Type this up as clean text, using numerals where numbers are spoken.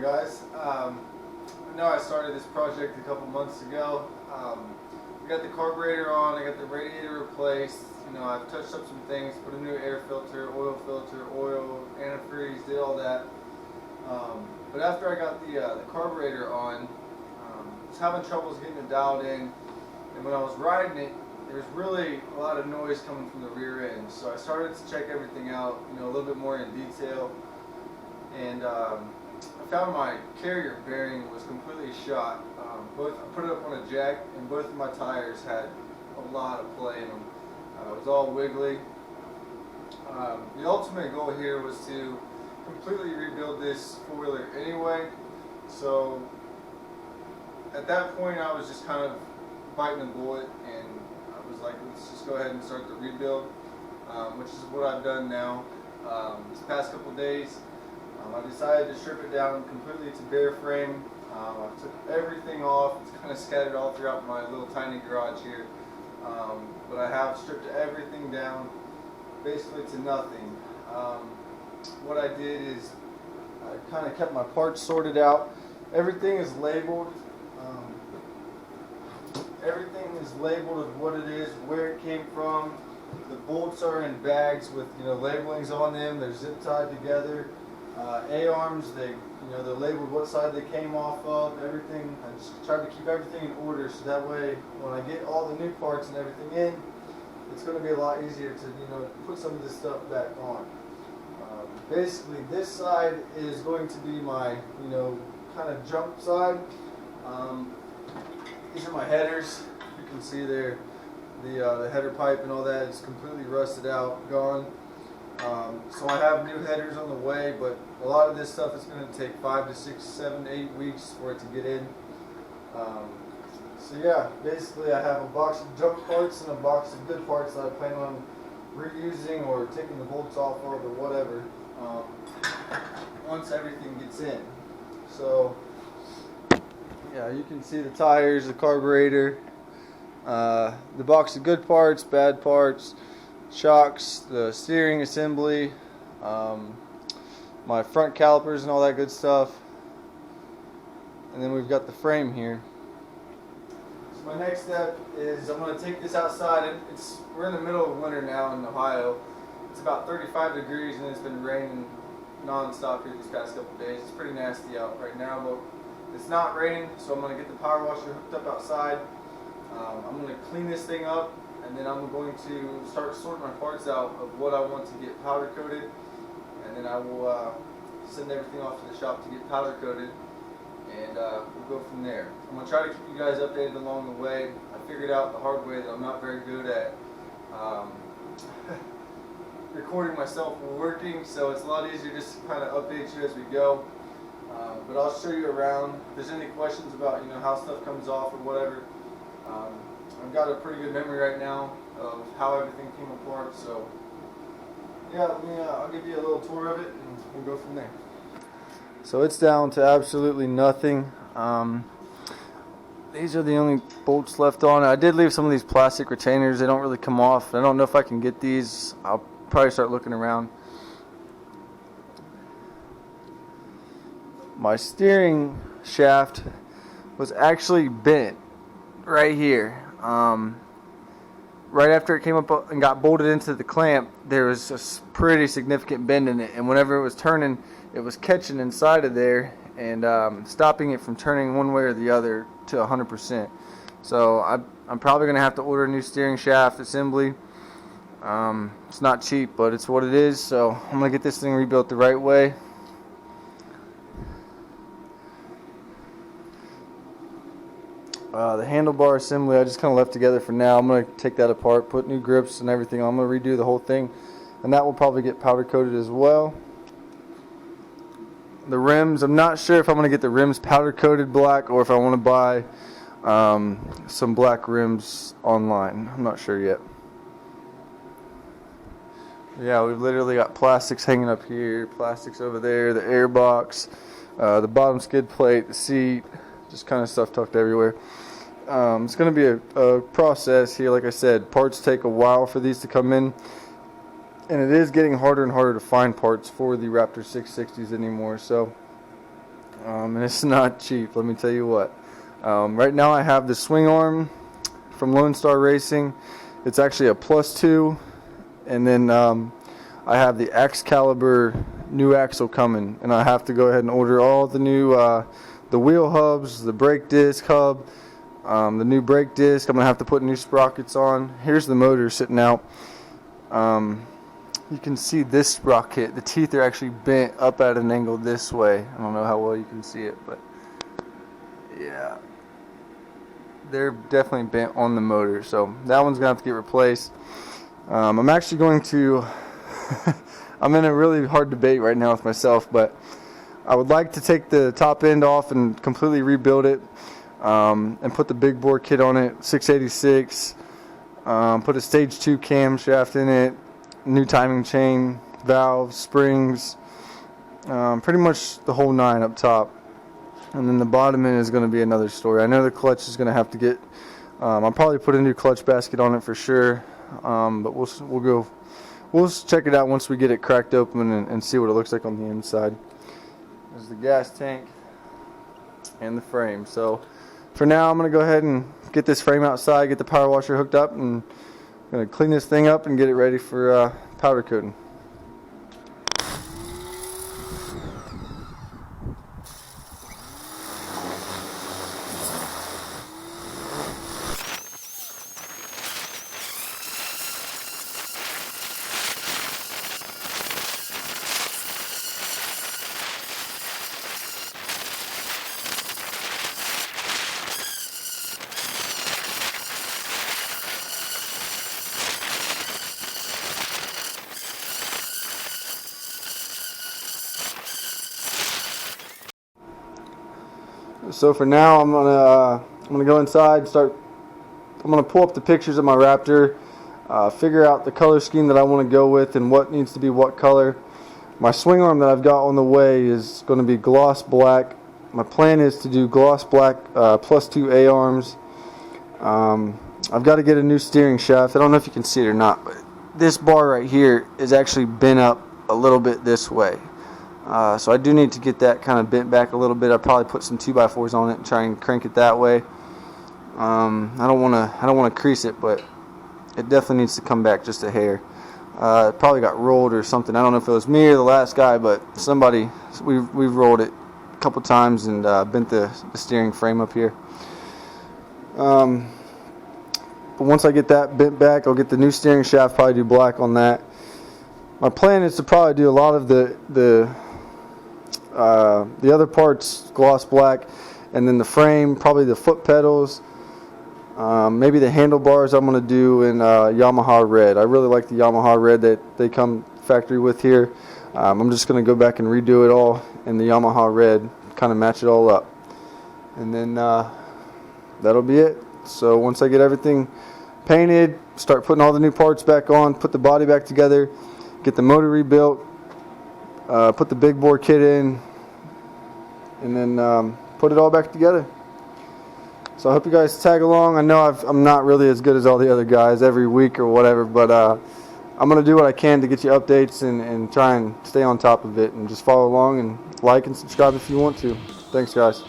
going, guys? I know I started this project a couple months ago. I got the carburetor on, I got the radiator replaced. You know, I've touched up some things, put a new air filter, oil, antifreeze, did all that. But after I got the carburetor on, I was having troubles getting it dialed in. And when I was riding it, there was really a lot of noise coming from the rear end. So I started to check everything out, you know, a little bit more in detail. And I found my carrier bearing was completely shot. I put it up on a jack, and both of my tires had a lot of play in them. It was all wiggly. The ultimate goal here was to completely rebuild this four-wheeler anyway. So at that point, I was just kind of biting the bullet, and I was like, let's just go ahead and start the rebuild, which is what I've done now. This past couple days, I decided to strip it down completely to bare frame. I took everything off. It's kind of scattered all throughout my little tiny garage here. But I have stripped everything down basically to nothing. What I did is I kind of kept my parts sorted out. Everything is labeled. Everything is labeled of what it is, where it came from. The bolts are in bags with, you know, labelings on them. They're zip tied together. A-arms, they're labeled what side they came off of, everything. I just tried to keep everything in order so that way when I get all the new parts and everything in, it's going to be a lot easier to, you know, put some of this stuff back on. Basically, this side is going to be my, you know, kind of jump side. These are my headers. You can see there the header pipe and all that is completely rusted out, gone. So I have new headers on the way, but a lot of this stuff is going to take 5 to 6, 7, 8 weeks for it to get in. So yeah, basically I have a box of junk parts and a box of good parts that I plan on reusing or taking the bolts off of or whatever once everything gets in. So yeah, you can see the tires, the carburetor, the box of good parts, bad parts, shocks, the steering assembly, my front calipers and all that good stuff, and then we've got the frame here. So my next step is I'm going to take this outside. We're in the middle of winter now in Ohio. It's about 35 degrees and it's been raining non-stop here these past couple days. It's pretty nasty out right now, but it's not raining, so I'm going to get the power washer hooked up outside. I'm going to clean this thing up, and then I'm going to start sorting my parts out of what I want to get powder coated, and then I will send everything off to the shop to get powder coated, and we'll go from there. I'm going to try to keep you guys updated along the way. I figured out the hard way that I'm not very good at recording myself while working, so it's a lot easier just to kind of update you as we go. But I'll show you around. If there's any questions about, you know, how stuff comes off or whatever, I've got a pretty good memory right now of how everything came apart. So yeah, I'll give you a little tour of it and we'll go from there. So it's down to absolutely nothing. These are the only bolts left on. I did leave some of these plastic retainers. They don't really come off. I don't know if I can get these. I'll probably start looking around. My steering shaft was actually bent right here. Right after it came up and got bolted into the clamp, there was a pretty significant bend in it, and whenever it was turning, it was catching inside of there and stopping it from turning one way or the other to 100%. So I'm probably going to have to order a new steering shaft assembly. It's not cheap, but it's what it is, so I'm going to get this thing rebuilt the right way. The handlebar assembly I just kind of left together for now. I'm going to take that apart, put new grips and everything. I'm going to redo the whole thing, and that will probably get powder coated as well. The rims, I'm not sure if I'm going to get the rims powder coated black or if I want to buy some black rims online. I'm not sure yet. Yeah, we've literally got plastics hanging up here, plastics over there, the air box, the bottom skid plate, the seat, just kind of stuff tucked everywhere. It's going to be a process here. Like I said, parts take a while for these to come in, and it is getting harder and harder to find parts for the Raptor 660s anymore. So And it's not cheap, let me tell you what. Right now I have the swing arm from Lone Star Racing. It's actually a +2, and then I have the Excalibur new axle coming, and I have to go ahead and order all the new the wheel hubs, the brake disc hub, the new brake disc. I'm gonna have to put new sprockets on. Here's the motor sitting out. You can see this sprocket, the teeth are actually bent up at an angle this way. I don't know how well you can see it, but yeah, they're definitely bent on the motor, so that one's gonna have to get replaced. I'm actually going to I'm in a really hard debate right now with myself, but I would like to take the top end off and completely rebuild it, and put the big bore kit on it, 686, put a stage 2 camshaft in it, new timing chain, valves, springs, pretty much the whole 9 up top. And then the bottom end is going to be another story. I know the clutch is going to have to get, I'll probably put a new clutch basket on it for sure, but we'll check it out once we get it cracked open and see what it looks like on the inside. There's the gas tank and the frame. So for now I'm going to go ahead and get this frame outside, get the power washer hooked up, and I'm going to clean this thing up and get it ready for powder coating. So for now, I'm gonna go inside, I'm gonna pull up the pictures of my Raptor, figure out the color scheme that I want to go with and what needs to be what color. My swing arm that I've got on the way is going to be gloss black. My plan is to do gloss black +2 A arms. I've got to get a new steering shaft. I don't know if you can see it or not, but this bar right here is actually bent up a little bit this way. So I do need to get that kind of bent back a little bit. I'll probably put some 2x4s on it and try and crank it that way. I don't want to crease it, but it definitely needs to come back just a hair. It probably got rolled or something. I don't know if it was me or the last guy, but somebody, we've rolled it a couple times and bent the steering frame up here. But once I get that bent back, I'll get the new steering shaft, probably do black on that. My plan is to probably do a lot of the other parts gloss black, and then the frame, probably the foot pedals, maybe the handlebars I'm going to do in Yamaha red. I really like the Yamaha red that they come factory with here. I'm just going to go back and redo it all in the Yamaha red, kind of match it all up, and then that'll be it. So once I get everything painted, start putting all the new parts back on, put the body back together, get the motor rebuilt, put the big bore kit in, and then put it all back together. So I hope you guys tag along. I know I'm not really as good as all the other guys every week or whatever, but I'm going to do what I can to get you updates and try and stay on top of it, and just follow along and like and subscribe if you want to. Thanks, guys.